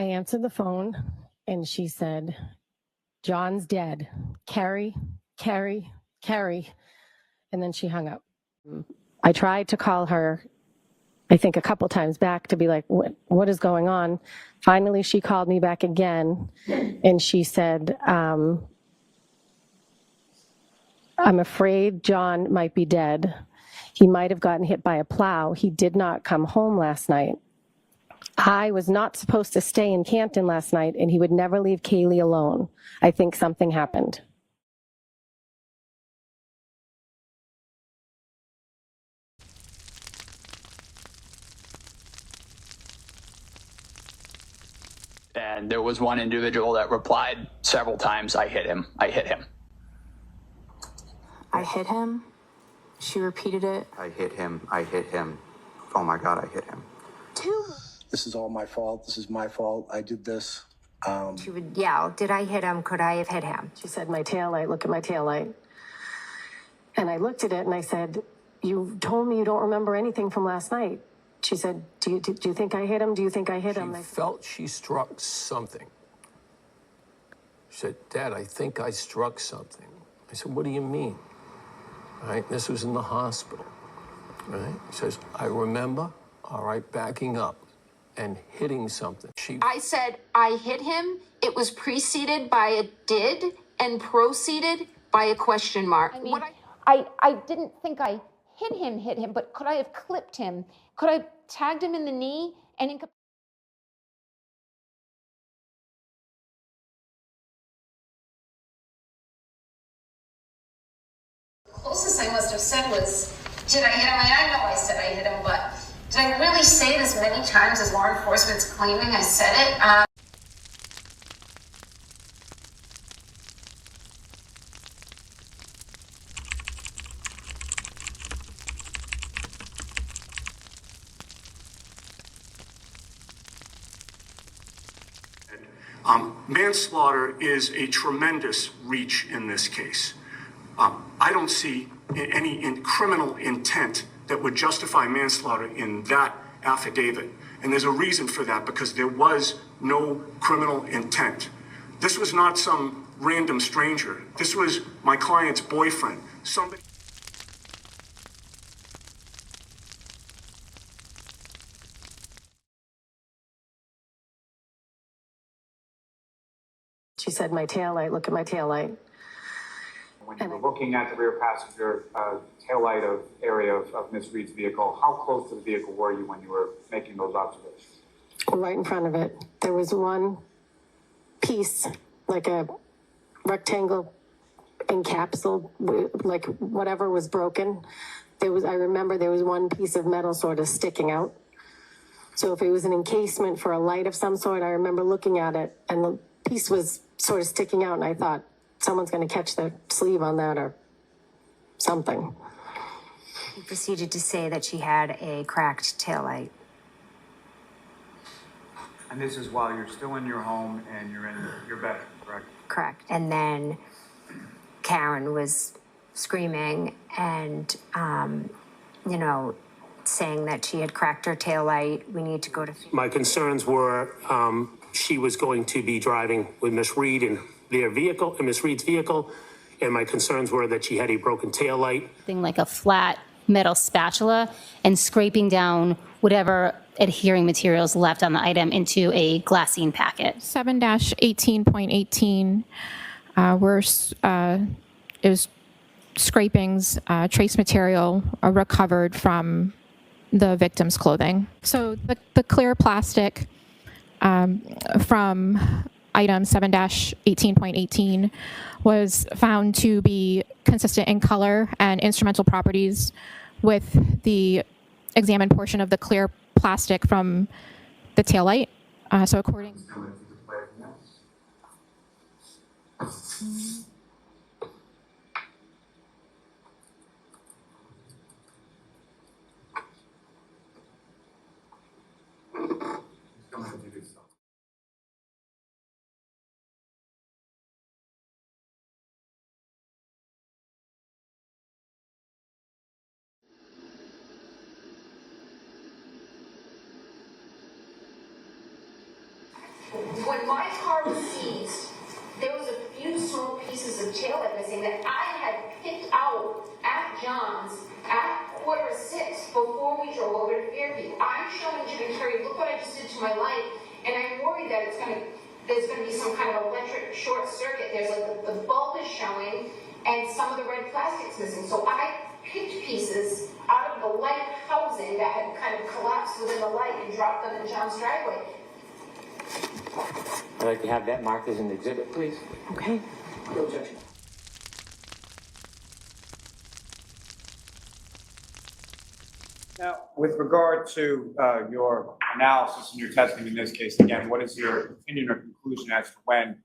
I answered the phone and she said, John's dead. Carrie. And then she hung up. I tried to call her, I think a couple times back to be like, what is going on? Finally, she called me back again and she said, I'm afraid John might be dead. He might have gotten hit by a plow. He did not come home last night. I was not supposed to stay in Canton last night, and he would never leave Kaylee alone. I think something happened. And there was one individual that replied several times, I hit him. I hit him. She repeated it. I hit him. Oh my God, I hit him. This is all my fault. This is my fault. I did this. She would yell, did I hit him? Could I have hit him? She said, my taillight, look at my taillight. And I looked at it and I said, you told me you don't remember anything from last night. She said, do you think I hit him? Do you think I hit him? She felt she struck something. She said, Dad, I think I struck something. I said, what do you mean? All right, this was in the hospital. All right, she says, I remember, all right, backing up and hitting something. I said, I hit him. It was preceded by a did and proceeded by a question mark. I mean, I didn't think I hit him, but could I have clipped him? Could I have tagged him in the knee and Closest I must have said was, did I hit him? I know I said I hit him, but did I really say it as many times as law enforcement's claiming I said it? Manslaughter is a tremendous reach in this case. I don't see any criminal intent that would justify manslaughter in that affidavit. And there's a reason for that, because there was no criminal intent. This was not some random stranger. This was my client's boyfriend. Somebody. She said, my taillight, look at my taillight. When you were looking at the rear passenger taillight area of Ms. Reed's vehicle, how close to the vehicle were you when you were making those observations? Right in front of it. There was one piece, like a rectangle encapsulated, like whatever was broken. I remember there was one piece of metal sort of sticking out. So if it was an encasement for a light of some sort, I remember looking at it and the piece was sort of sticking out and I thought, someone's going to catch the sleeve on that or something. He proceeded to say that she had a cracked taillight. And this is while you're still in your home and you're in your bedroom, correct? Correct. And then Karen was screaming and, saying that she had cracked her taillight. We need to go to... My concerns were she was going to be driving with Miss Reed in their vehicle, in Miss Reed's vehicle, and my concerns were that she had a broken taillight. Thing like a flat metal spatula and scraping down whatever adhering materials left on the item into a glassine packet. 7-18.18 it was scrapings, trace material recovered from the victim's clothing. So the clear plastic from item 7-18.18 was found to be consistent in color and instrumental properties with the examined portion of the clear plastic from the taillight. So according... when my car was seized, there was a few small pieces of taillight missing that I had picked out at John's at 5:45 before we drove over to Fairview. I'm showing Jim and Terry, look what I just did to my light, and I'm worried that there's gonna be some kind of electric short circuit. There's like the bulb is showing, and some of the red plastic's missing. So I picked pieces out of the light housing that had kind of collapsed within the light and dropped them in John's driveway. I'd like to have that marked as an exhibit, please. Okay. No objection. Now, with regard to your analysis and your testing in this case, again, what is your opinion or conclusion as to when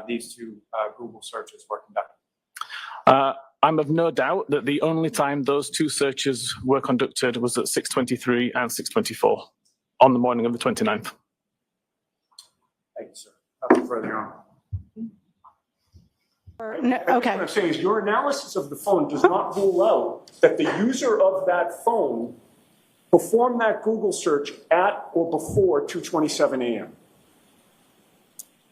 these two Google searches were conducted? I'm of no doubt that the only time those two searches were conducted was at 6:23 and 6:24 on the morning of the 29th. Thank you, sir. Nothing further on. No, okay. What I'm saying is your analysis of the phone does not rule out that the user of that phone performed that Google search at or before 2:27 a.m.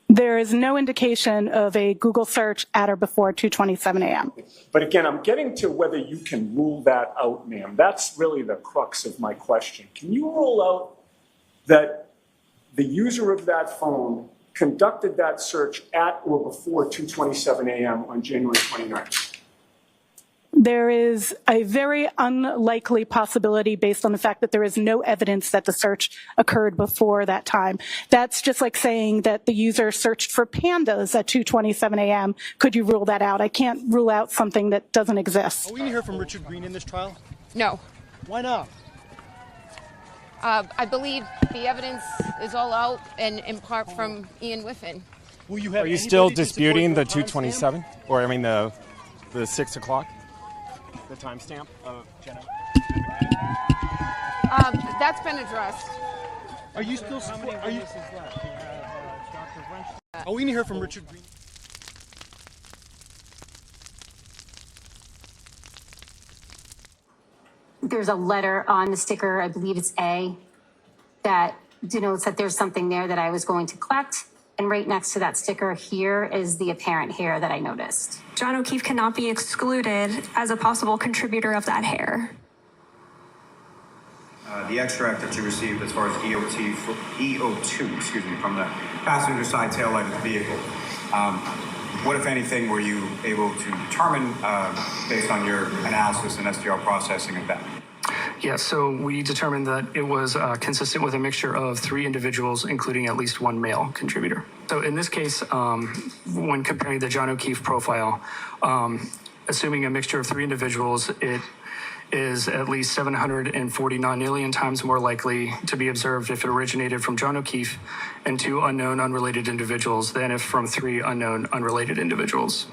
There is no indication of a Google search at or before 2:27 a.m. But again, I'm getting to whether you can rule that out, ma'am. That's really the crux of my question. Can you rule out that the user of that phone conducted that search at or before 2:27 a.m. on January 29th? There is a very unlikely possibility based on the fact that there is no evidence that the search occurred before that time. That's just like saying that the user searched for pandas at 2:27 a.m. Could you rule that out? I can't rule out something that doesn't exist. Are we going to hear from Richard Green in this trial? No. Why not? I believe the evidence is all out, and in part from Ian Whiffen. Will you have Are you still disputing the 2:27? Or, I mean, the 6 o'clock? The timestamp of Jenna? That's been addressed. Are you still... Are we going to hear from Richard Green? There's a letter on the sticker, I believe it's A, that denotes that there's something there that I was going to collect. And right next to that sticker here is the apparent hair that I noticed. John O'Keefe cannot be excluded as a possible contributor of that hair. The extract that you received as far as EO2, from the passenger side taillight of the vehicle, what, if anything, were you able to determine based on your analysis and STR processing of that? Yeah, so we determined that it was consistent with a mixture of 3 individuals, including at least 1 male contributor. So in this case, when comparing the John O'Keefe profile, assuming a mixture of 3 individuals, it is at least 749 million times more likely to be observed if it originated from John O'Keefe and 2 unknown unrelated individuals than if from 3 unknown unrelated individuals.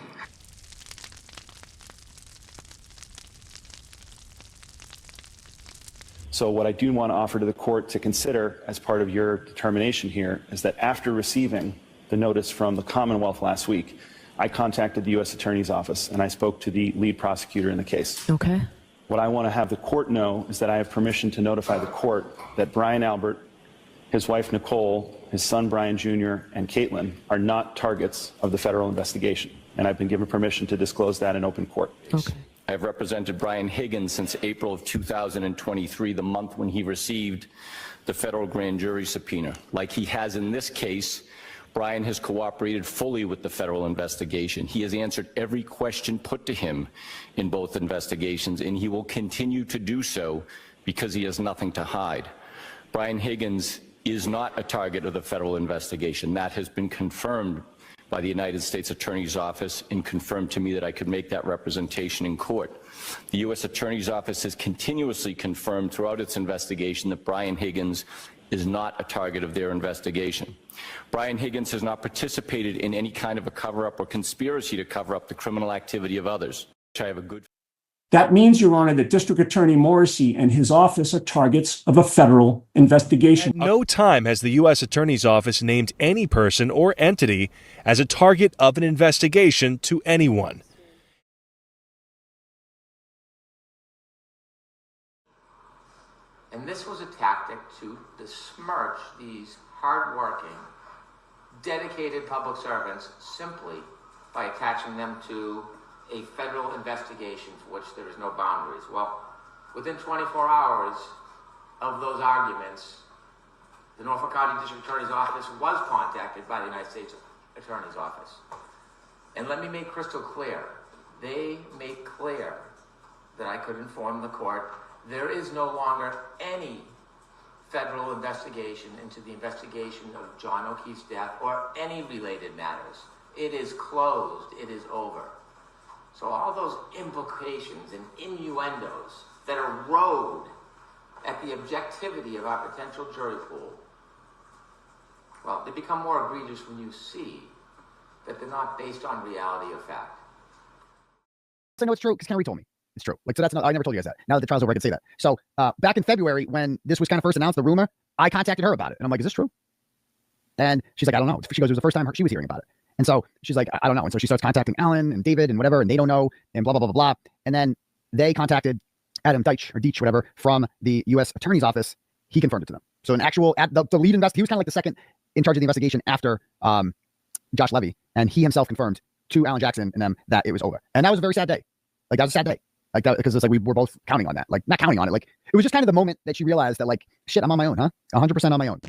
So what I do want to offer to the court to consider as part of your determination here is that after receiving the notice from the Commonwealth last week, I contacted the U.S. Attorney's Office and I spoke to the lead prosecutor in the case. Okay. What I want to have the court know is that I have permission to notify the court that Brian Albert, his wife Nicole, his son Brian Jr., and Caitlin are not targets of the federal investigation. And I've been given permission to disclose that in open court. Okay. I have represented Brian Higgins since April of 2023, the month when he received the federal grand jury subpoena. Like he has in this case, Brian has cooperated fully with the federal investigation. He has answered every question put to him in both investigations, and he will continue to do so because he has nothing to hide. Brian Higgins is not a target of the federal investigation. That has been confirmed by the United States Attorney's Office and confirmed to me that I could make that representation in court. The U.S. Attorney's Office has continuously confirmed throughout its investigation that Brian Higgins is not a target of their investigation. Brian Higgins has not participated in any kind of a cover-up or conspiracy to cover up the criminal activity of others, which I have a good... That means, Your Honor, that District Attorney Morrissey and his office are targets of a federal investigation. At no time has the U.S. Attorney's Office named any person or entity as a target of an investigation to anyone. And this was a tactic to besmirch these hardworking, dedicated public servants simply by attaching them to a federal investigation for which there is no boundaries. Well, within 24 hours of those arguments, the Norfolk County District Attorney's Office was contacted by the United States Attorney's Office. And let me make crystal clear, they make clear that I could inform the court there is no longer any federal investigation into the investigation of John O'Keefe's death or any related matters. It is closed, it is over. So all those implications and innuendos that erode at the objectivity of our potential jury pool, well, they become more egregious when you see that they're not based on reality or fact. I know it's true because Kennery told me it's true. Like, so that's not, I never told you guys that. Now that the trial's over, I can say that. So back in February, when this was kind of first announced, the rumor, I contacted her about it. And I'm like, is this true? And she's like, I don't know. She goes, it was the first time she was hearing about it. And so she's like, I don't know. And so she starts contacting Alan and David and whatever, and they don't know, and blah, blah, blah, blah, blah. And then they contacted Adam Deitch, whatever, from the U.S. Attorney's Office. He confirmed it to them. So an actual, the lead he was kind of like the second in charge of the investigation after Josh Levy. And he himself confirmed to Alan Jackson and them that it was over. And that was a very sad day. Like, that was a sad day. Like, that, because it's like we were both counting on that. Like, not counting on it. Like, it was just kind of the moment that she realized that, like, shit, I'm on my own, huh? 100% on my own.